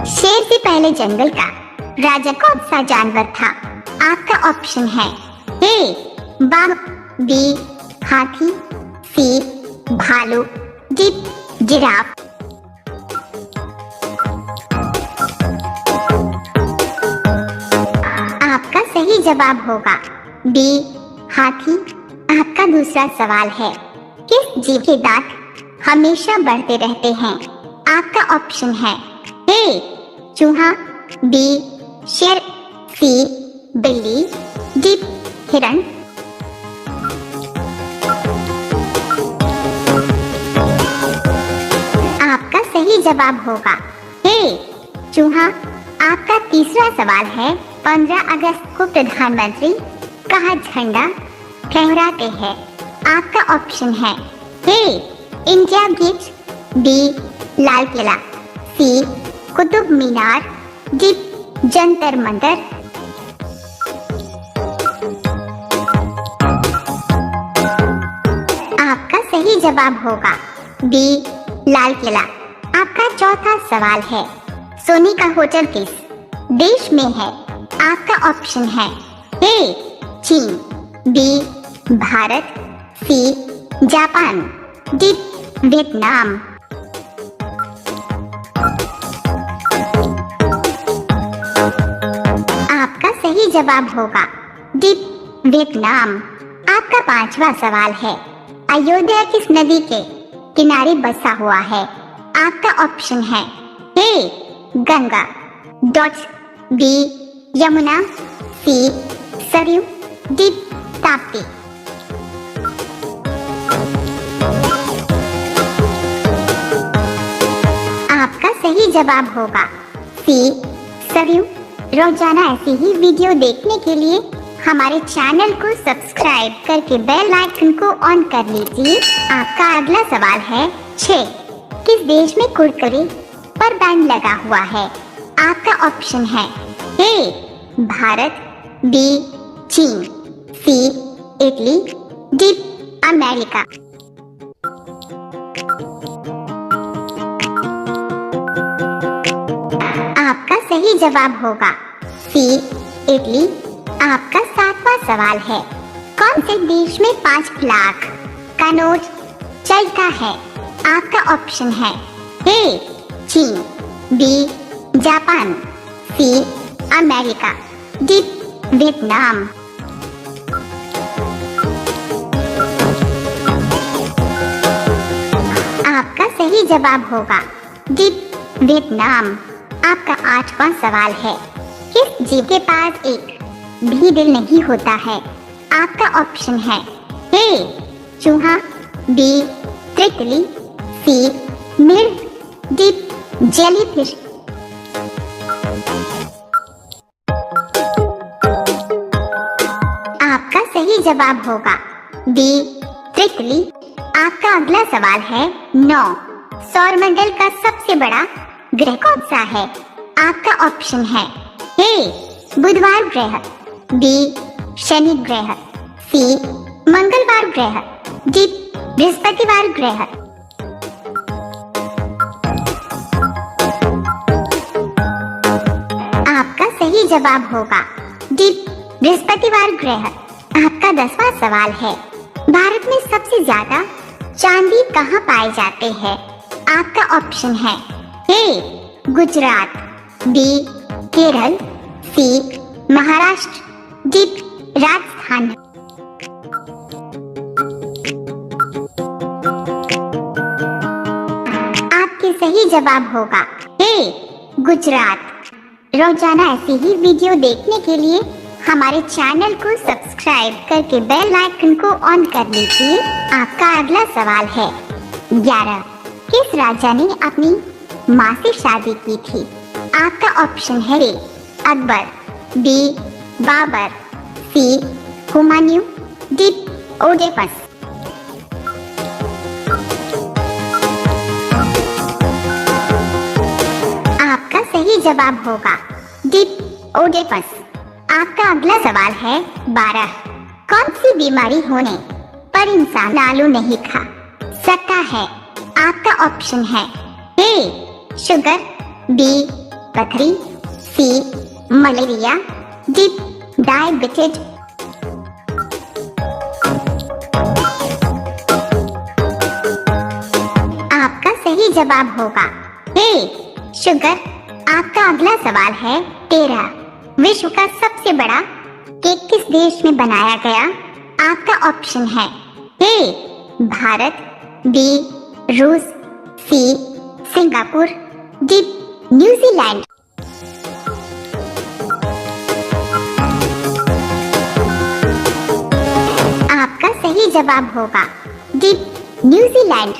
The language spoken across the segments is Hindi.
शेर से पहले जंगल का राजा कौन सा जानवर था? आपका ऑप्शन है ए बाघ, बी हाथी, सी भालू, डी जिराफ। आपका सही जवाब होगा बी हाथी। आपका दूसरा सवाल है, किस जीव के दांत हमेशा बढ़ते रहते हैं? आपका ऑप्शन है ए चूहा, बी शेर, सी बिल्ली, डी हिरण। आपका सही जवाब होगा ए चूहा। आपका तीसरा सवाल है, 15 अगस्त को प्रधानमंत्री कहाँ झंडा फहराते हैं? आपका ऑप्शन है ए India gate, B Lal Qila, सी कुतुब मीनार, डी जंतर मंतर। आपका सही जवाब होगा बी लाल किला। आपका चौथा सवाल है, सोने का होटल किस देश में है? आपका ऑप्शन है ए चीन, B Bharat, C Japan, D Vietnam. आपका सही जवाब होगा डी वियतनाम। आपका पांचवा सवाल है, अयोध्या किस नदी के किनारे बसा हुआ है? आपका ऑप्शन है ए गंगा, डॉट्स, बी यमुना, सी सरयू, डी ताप्ती। आपका सही जवाब होगा सी सरयू। रोजाना ऐसी ही वीडियो देखने के लिए हमारे चैनल को सब्सक्राइब करके बेल आइकन को ऑन कर लीजिए। आपका अगला सवाल है 6, किस देश में कुरकुरे पर बैन लगा हुआ है? आपका ऑप्शन है ए भारत, बी चीन, सी इटली, डी अमेरिका। आपका सही जवाब होगा सी इटली। आपका 7वां सवाल है, कौन से देश में 5 लाख का नोट चलता है? आपका ऑप्शन है ए चीन, B Japan, C America, D Vietnam. आपका सही जवाब होगा डी वियतनाम। आपका 8वां सवाल है, किस जीव के पास एक भी दिल नहीं होता है? आपका ऑप्शन है ए चूहा, बी तितली, सी मिर्ग, डी जेलीफिश। आपका सही जवाब होगा बी तितली। आपका अगला सवाल है 9, सौरमंडल का सबसे बड़ा ग्रह कौन सा है? आपका ऑप्शन है ए बुधवार ग्रह, बी शनि ग्रह, सी मंगलवार ग्रह, डी बृहस्पतिवार ग्रह। आपका सही जवाब होगा डी बृहस्पतिवार ग्रह। आपका 10वां सवाल है, भारत में सबसे ज्यादा चांदी कहाँ पाए जाते हैं? आपका ऑप्शन है ए गुजरात, बी केरल, सी महाराष्ट्र, डी राजस्थान। आपके सही जवाब होगा ए गुजरात। रोजाना ऐसी ही वीडियो देखने के लिए हमारे चैनल को सब्सक्राइब करके बेल आइकन को ऑन कर लीजिए। आपका अगला सवाल है 11, किस राजा ने अपनी माँ से शादी की थी? आपका ऑप्शन है ए अकबर, बी बाबर, सी हुमायूं, डी ओडेपस। आपका सही जवाब होगा डी ओडेपस। आपका अगला सवाल है 12, कौन सी बीमारी होने पर इंसान आलू नहीं खा सकता है? आपका ऑप्शन है ए शुगर, बी पथरी, सी मलेरिया, डी डायबिटीज। आपका सही जवाब होगा ए शुगर। आपका अगला सवाल है 13। विश्व का सबसे बड़ा केक किस देश में बनाया गया? आपका ऑप्शन है ए भारत, बी रूस, सी सिंगापुर, डी न्यूजीलैंड। आपका सही जवाब होगा डी न्यूजीलैंड।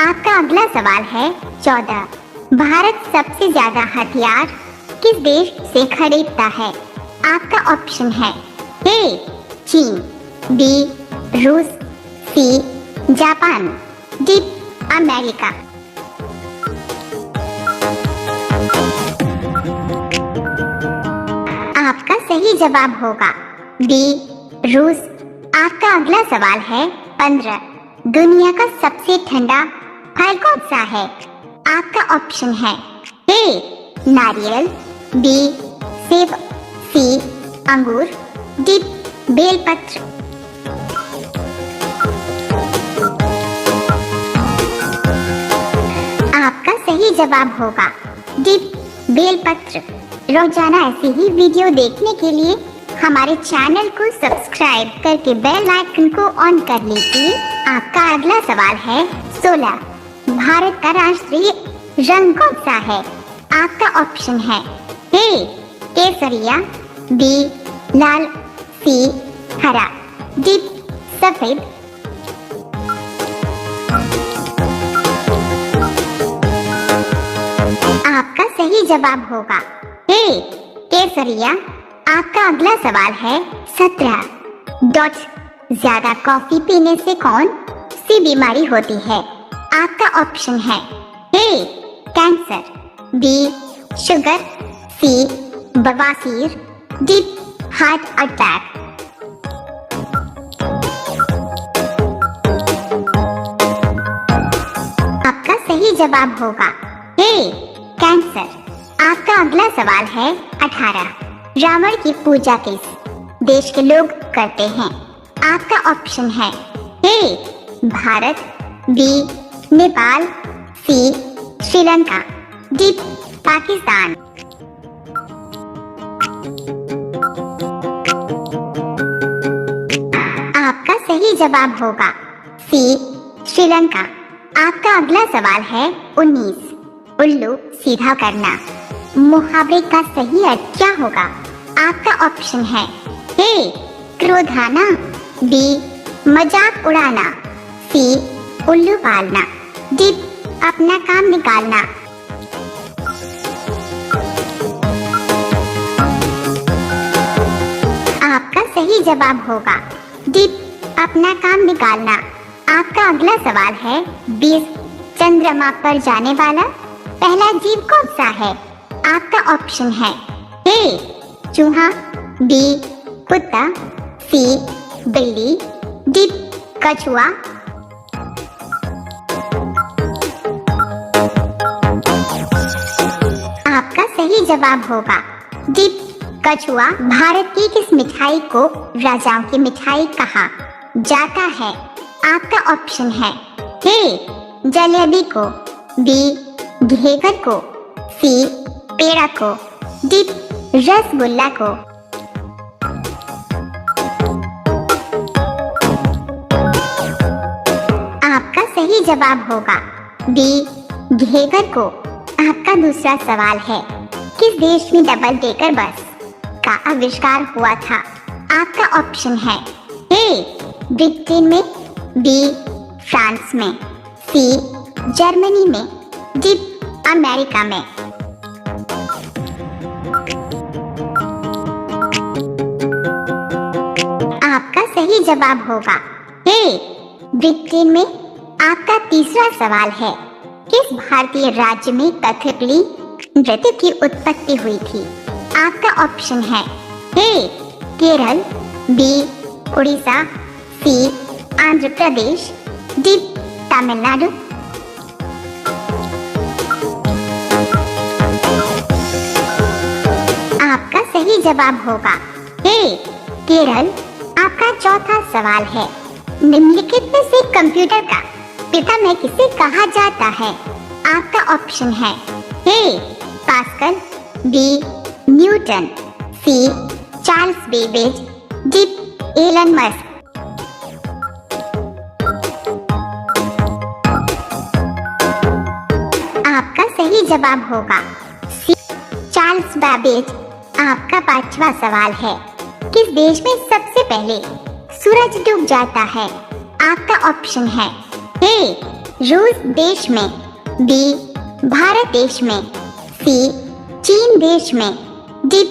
आपका अगला सवाल है 14। भारत सबसे ज्यादा हथियार किस देश से खरीदता है? आपका ऑप्शन है ए चीन, बी रूस, सी जापान, डी अमेरिका। आपका सही जवाब होगा बी रूस। आपका अगला सवाल है 15। दुनिया का सबसे ठंडा फल कौन सा है? आपका ऑप्शन है ए नारियल, बी सेब, सी अंगूर, डी बेलपत्र। आपका सही जवाब होगा डी बेलपत्र। रोजाना ऐसी ही वीडियो देखने के लिए हमारे चैनल को सब्सक्राइब करके बेल आइकन को ऑन कर लीजिए। आपका अगला सवाल है 16। भारत का राष्ट्रीय रंग कौन सा है? आपका ऑप्शन है ए केसरिया, बी लाल, सी हरा, डी सफेद। आपका सही जवाब होगा ए केसरिया। आपका अगला सवाल है 17। डॉट्स ज्यादा कॉफी पीने से कौन सी बीमारी होती है? आपका ऑप्शन है ए कैंसर, बी शुगर, सी बवासीर, डी हार्ट अटैक। आपका सही जवाब होगा ए कैंसर। आपका अगला सवाल है 18। रावण की पूजा किस देश के लोग करते हैं? आपका ऑप्शन है ए भारत, बी नेपाल, सी श्रीलंका, डी पाकिस्तान। आपका सही जवाब होगा सी श्रीलंका। आपका अगला सवाल है 19। उल्लू सीधा करना मुहावरे का सही अर्थ क्या होगा? आपका ऑप्शन है ए क्रोधाना, बी मजाक उड़ाना, सी उल्लू पालना, डी अपना काम निकालना। आपका सही जवाब होगा डी अपना काम निकालना। आपका अगला सवाल है 20। चंद्रमा पर जाने वाला पहला जीव कौन सा है? आपका ऑप्शन है ए चूहा, बी कुत्ता, सी बिल्ली, डी कछुआ। आपका सही जवाब होगा डी कछुआ। भारत की किस मिठाई को राजाओं की मिठाई कहा जाता है? आपका ऑप्शन है ए जलेबी को, बी घेवर को, सी पेड़ा को, डी रसगुल्ला को। आपका सही जवाब होगा बी घेवर को। आपका दूसरा सवाल है किस देश में डबल डेकर बस का आविष्कार हुआ था? आपका ऑप्शन है ए ब्रिटेन में, बी फ्रांस में, सी जर्मनी में, डी अमेरिका में। आपका सही जवाब होगा ए ब्रिटेन में। आपका तीसरा सवाल है किस भारतीय राज्य में कथकली नृत्य की उत्पत्ति हुई थी? आपका ऑप्शन है ए केरल, बी उड़ीसा, सी आंध्र प्रदेश, डी तमिलनाडु। सही जवाब होगा ए केरल। आपका चौथा सवाल है, निम्नलिखित में से कंप्यूटर का पितामह किसे कहा जाता है? आपका ऑप्शन है A Pascal, B Newton, C Charles Babbage, D Elon Musk. आपका सही जवाब होगा सी चार्ल्स बेबेज। आपका पांचवा सवाल है, किस देश में सबसे पहले सूरज डूब जाता है? आपका ऑप्शन है ए रूस देश में, बी भारत देश में, सी चीन देश में, डी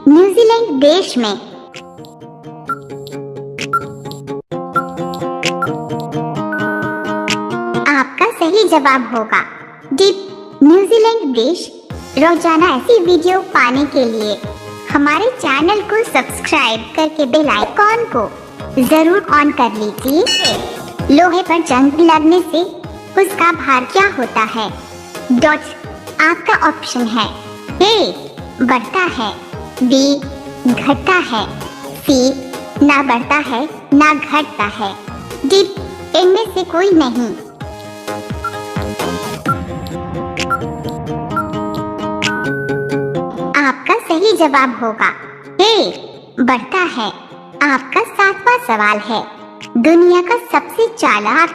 न्यूजीलैंड देश में। आपका सही जवाब होगा डी न्यूजीलैंड देश। रोजाना ऐसी वीडियो पाने के लिए हमारे चैनल को सब्सक्राइब करके बेल आइकॉन को जरूर ऑन कर लीजिए। लोहे पर जंग लगने से उसका भार क्या होता है? डॉट्स। आपका ऑप्शन है ए बढ़ता है, बी घटता है, सी ना बढ़ता है ना घटता है, डी इनमें से कोई नहीं। आपका सही जवाब होगा ए बढ़ता है। आपका सातवां सवाल है, दुनिया का सबसे चालाक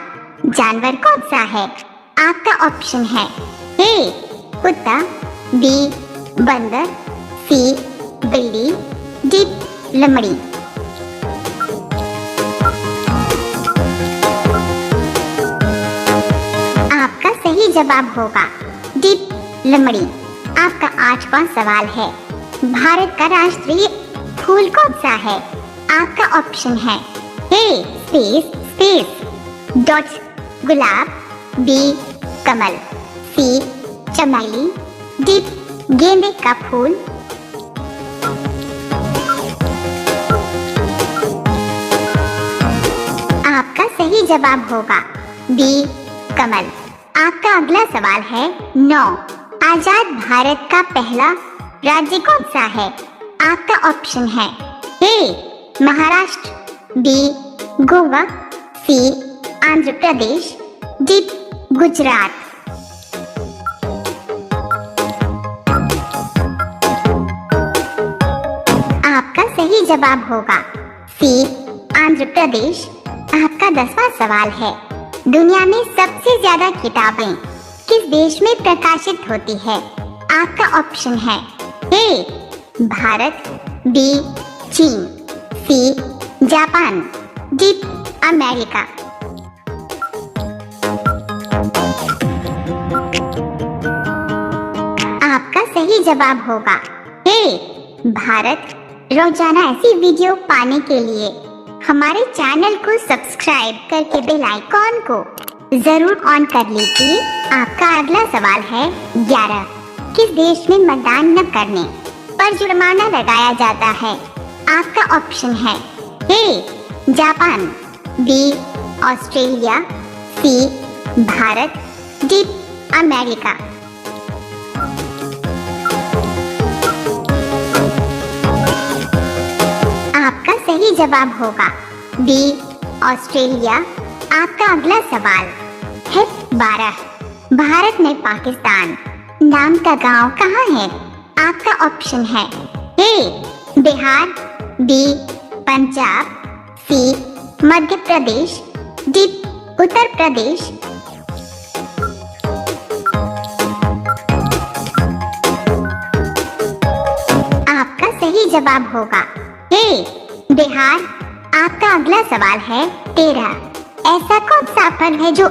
जानवर कौन सा है? आपका ऑप्शन है ए कुत्ता, बी बंदर, सी बिल्ली, डी लोमड़ी। आपका सही जवाब होगा डी लोमड़ी। आपका आठवां सवाल है, भारत का राष्ट्रीय फूल कौन सा है? आपका ऑप्शन है ए स्पेस डॉट्स गुलाब, बी कमल, सी चमेली, डी गेंदे का फूल। आपका सही जवाब होगा बी कमल। आपका अगला सवाल है 9, आजाद भारत का पहला राज्य कौन सा है? आपका ऑप्शन है ए महाराष्ट्र, बी गोवा, सी आंध्र प्रदेश, डी गुजरात। आपका सही जवाब होगा सी आंध्र प्रदेश। आपका 10वां सवाल है, दुनिया में सबसे ज्यादा किताबें किस देश में प्रकाशित होती है? आपका ऑप्शन है ए भारत, बी चीन, सी जापान, डी अमेरिका। आपका सही जवाब होगा ए भारत। रोजाना ऐसी वीडियो पाने के लिए हमारे चैनल को सब्सक्राइब करके बेल आइकॉन को जरूर ऑन कर लीजिए। आपका अगला सवाल है 11, किस देश में मतदान न करने पर जुर्माना लगाया जाता है? आपका ऑप्शन है A Japan, B Australia, C Bharat, D America. आपका सही जवाब होगा बी ऑस्ट्रेलिया। आपका अगला सवाल है 12, भारत में पाकिस्तान नाम का गांव कहाँ है? आपका ऑप्शन है ए बिहार, बी पंजाब, सी मध्य प्रदेश, डी उत्तर प्रदेश। आपका सही जवाब होगा ए बिहार। आपका अगला सवाल है 13, ऐसा कौन सा फल है जो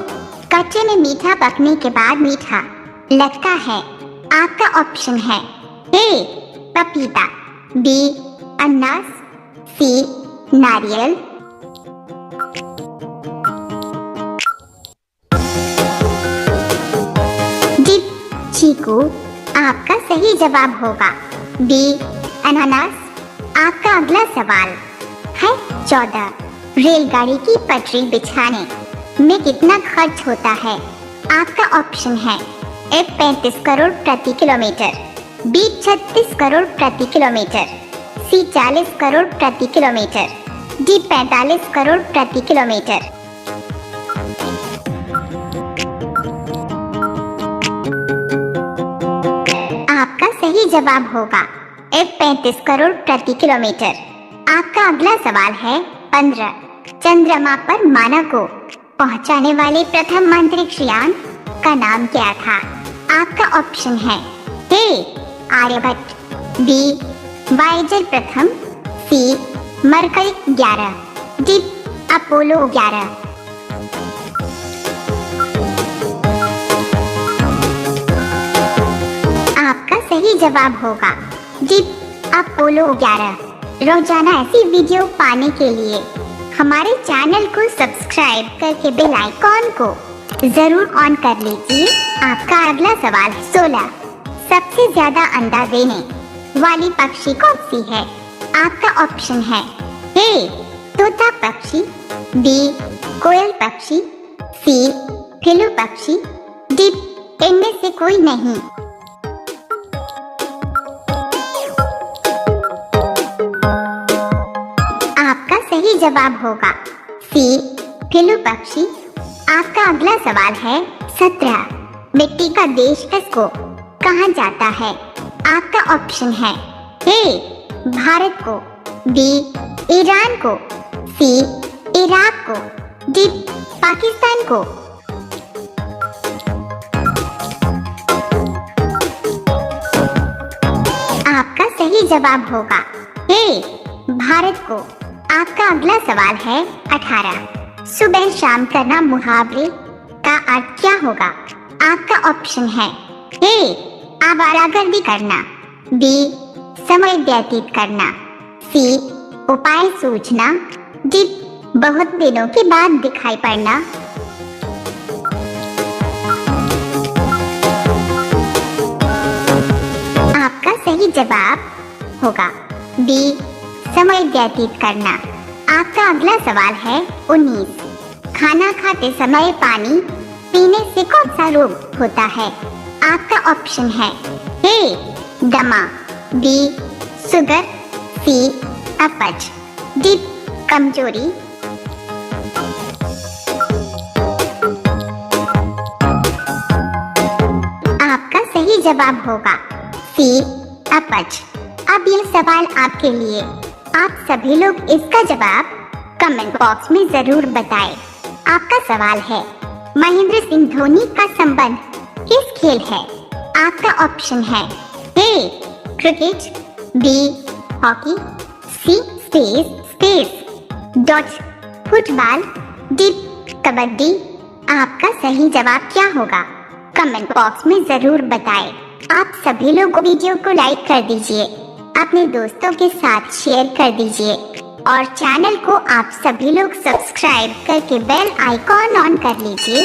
कच्चे में मीठा, पकने के बाद मीठा लगता है? आपका ऑप्शन है ए पपीता, बी अनानास, सी नारियल, डी चीकू। आपका सही जवाब होगा बी अनानास। आपका अगला सवाल है 14, रेलगाड़ी की पटरी बिछाने में कितना खर्च होता है? आपका ऑप्शन है ए 35 करोड़ प्रति किलोमीटर, बी 36 करोड़ प्रति किलोमीटर, सी 40 करोड़ प्रति किलोमीटर, डी 45 करोड़ प्रति किलोमीटर। आपका सही जवाब होगा F 35 करोड़ प्रति किलोमीटर। आपका अगला सवाल है 15। चंद्रमा पर मानव को पहुंचाने वाले प्रथम अंतरिक्ष यान का नाम क्या था? आपका ऑप्शन है ए आर्यभट्ट, बी वायेजर प्रथम, सी मरकरी 11, डी अपोलो 11। आपका सही जवाब होगा डी अपोलो 11। रोजाना ऐसी वीडियो पाने के लिए हमारे चैनल को सब्सक्राइब करके बेल आइकॉन को जरूर ऑन कर लीजिए। आपका अगला सवाल 16। सबसे ज्यादा अंडा देने वाली पक्षी कौन सी है? आपका ऑप्शन है ए तोता पक्षी, बी कोयल पक्षी, सी फिलू पक्षी, डी इनमें से कोई नहीं। आपका सही जवाब होगा सी फिलू पक्षी। आपका अगला सवाल है 17। मिट्टी का देश किसको कहा जाता है? आपका ऑप्शन है ए भारत को, बी ईरान को, सी इराक को, डी पाकिस्तान को। आपका सही जवाब होगा ए भारत को। आपका अगला सवाल है 18। सुबह शाम करना मुहावरे का अर्थ क्या होगा? आपका ऑप्शन है ए आवारागर्दी करना, बी समय व्यतीत करना, सी उपाय सूझना, डी बहुत दिनों के बाद दिखाई पड़ना। आपका सही जवाब होगा बी समय व्यतीत करना। आपका अगला सवाल है 19। खाना खाते समय पानी पीने से कौन सा रोग होता है? आपका ऑप्शन है ए दमा, बी शुगर, सी अपच, डी कमजोरी। आपका सही जवाब होगा सी अपच। अब यह सवाल आपके लिए। आप सभी लोग इसका जवाब कमेंट बॉक्स में जरूर बताएं। आपका सवाल है महेंद्र सिंह धोनी का संबंध किस खेल है? आपका ऑप्शन है A cricket, B hockey, C space dots football, D kabaddi. आपका सही जवाब क्या होगा? कमेंट बॉक्स में जरूर बताएं। आप सभी लोग वीडियो को लाइक कर दीजिए, अपने दोस्तों के साथ शेयर कर दीजिए और चैनल को आप सभी लोग सब्सक्राइब करके बेल आइकॉन ऑन कर लीजिए